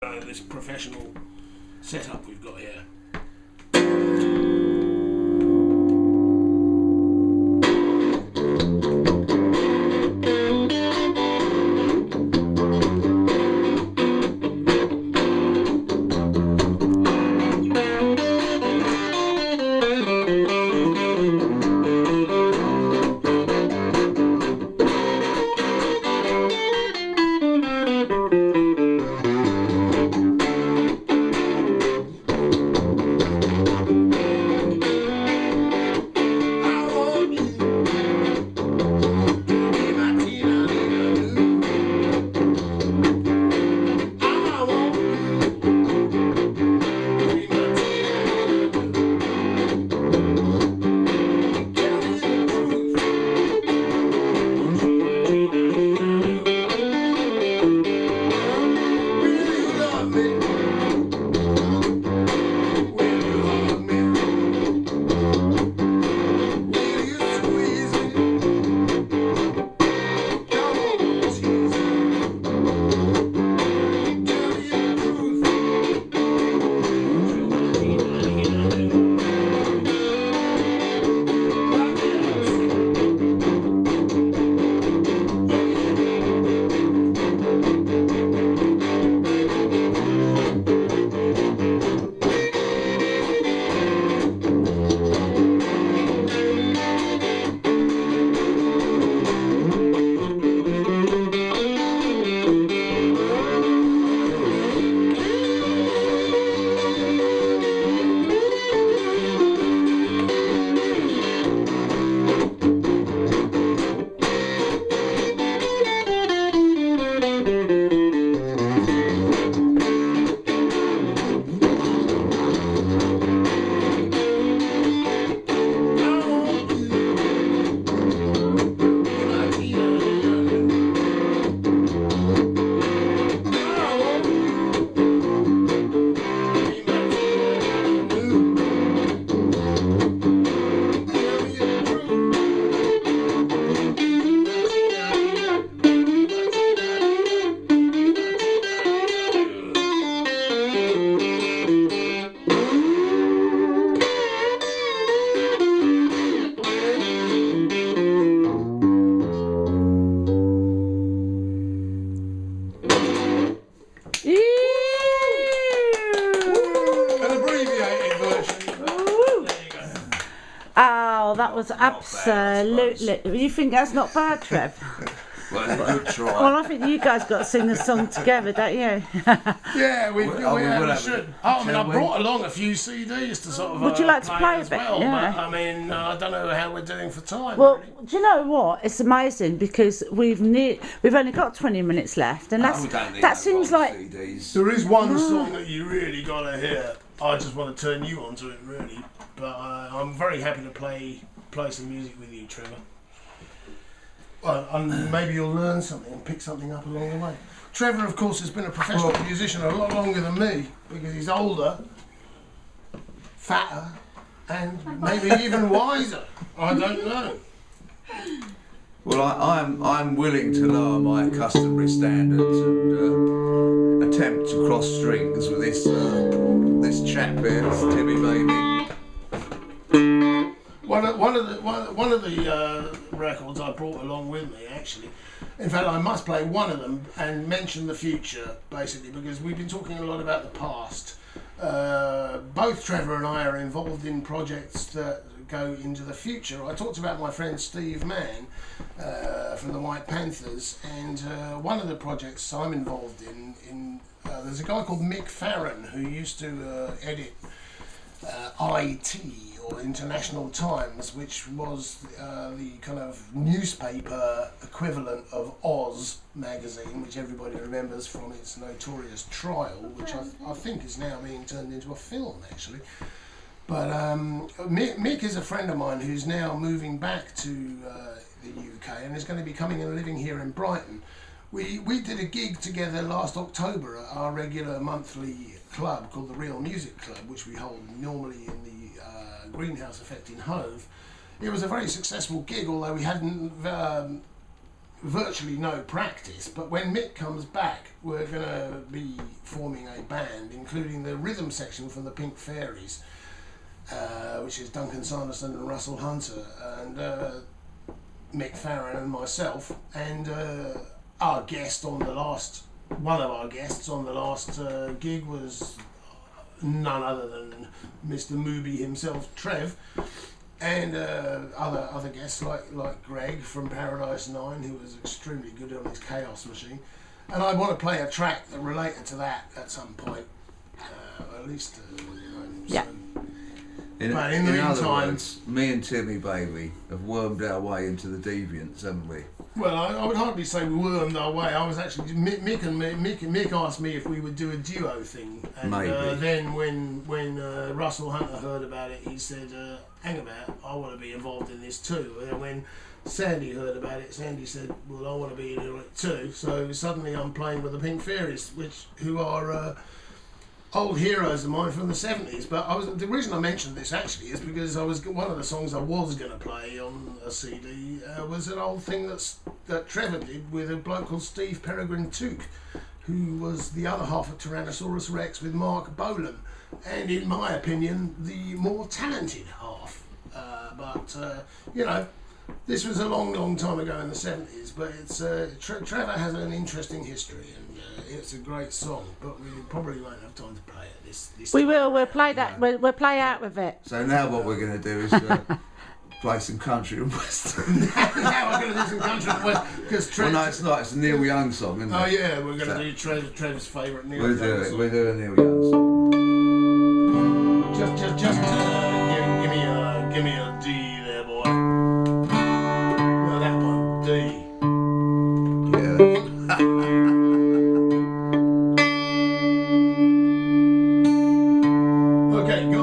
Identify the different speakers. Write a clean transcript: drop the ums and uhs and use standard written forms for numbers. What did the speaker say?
Speaker 1: This professional setup we've got here.
Speaker 2: Oh, that was absolutely. You think that's not bad, Trev?
Speaker 3: Well, it's a good try.
Speaker 2: Well, I think you guys got to sing the song together, don't you?
Speaker 1: Yeah, we should. I mean, I brought along a few CDs to sort of.
Speaker 2: Would you like to play
Speaker 1: as
Speaker 2: a bit?
Speaker 1: well,
Speaker 2: Yeah.
Speaker 1: But I mean, I don't know how we're doing for time.
Speaker 2: Well,
Speaker 1: really.
Speaker 2: do you know what? It's amazing because we've only got 20 minutes left, and that seems like
Speaker 3: CDs.
Speaker 1: There is one song that you really gotta hear. I just want to turn you onto it, really. But I'm very happy to play some music with you, Trevor. And maybe you'll learn something and pick something up along the way. Trevor, of course, has been a professional musician a lot longer than me because he's older, fatter, and maybe even wiser. I don't know.
Speaker 3: Well, I'm willing to lower my customary standards and attempt to cross strings with this chap here, this Timmy baby.
Speaker 1: One of the records I brought along with me, actually. In fact, I must play one of them and mention the future, basically, because we've been talking a lot about the past. Both Trevor and I are involved in projects that go into the future. I talked about my friend Steve Mann from the White Panthers, and one of the projects I'm involved in there's a guy called Mick Farron who used to edit IT, or International Times, which was the kind of newspaper equivalent of Oz magazine, which everybody remembers from its notorious trial, which I think is now being turned into a film, actually. But Mick is a friend of mine who's now moving back to the UK and is going to be coming and living here in Brighton. We did a gig together last October at our regular monthly club called the Real Music Club, which we hold normally in the Greenhouse Effect in Hove. It was a very successful gig, although we hadn't virtually no practice, but when Mick comes back, we're going to be forming a band, including the rhythm section from the Pink Fairies, which is Duncan Sanderson and Russell Hunter, and Mick Farron and myself, and our guest on the last, one of our guests on the last gig was none other than Mr. Mooby himself, Trev, and other guests like Greg from Paradise 9, who was extremely good on his Chaos Machine. And I want to play a track that related to that at some point, at least.
Speaker 2: Yeah.
Speaker 3: In other words, me and Timmy Baby have wormed our way into the Deviants, haven't we?
Speaker 1: Well, I would hardly say we wormed our way. I was actually Mick asked me if we would do a duo thing, and then when Russell Hunter heard about it, he said, "Hang about, I want to be involved in this too." And when Sandy heard about it, Sandy said, "Well, I want to be in it too." So suddenly I'm playing with the Pink Fairies, who are old heroes of mine from the 70s. But the reason I mentioned this actually is because one of the songs I was going to play on a CD was an old thing that Trevor did with a bloke called Steve Peregrine Took, who was the other half of Tyrannosaurus Rex with Mark Bolan, and in my opinion the more talented half. This was a long time ago in the 70s, but it's Trevor has an interesting history, and it's a great song, but we probably won't have time to play it this
Speaker 2: We
Speaker 1: time.
Speaker 2: will. We'll play that. We'll play out with it.
Speaker 3: So now what we're going to do is play some country and western.
Speaker 1: Now we're going to do some country and west, because Trev...
Speaker 3: Well, no, it's not. It's a Neil Young song, isn't it?
Speaker 1: Oh yeah, we're going to do Trev's favourite Neil
Speaker 3: We'll
Speaker 1: Young
Speaker 3: do it.
Speaker 1: song.
Speaker 3: We'll do a Neil Young song.
Speaker 1: Just give me a D there, boy. No, that one, D. Okay, go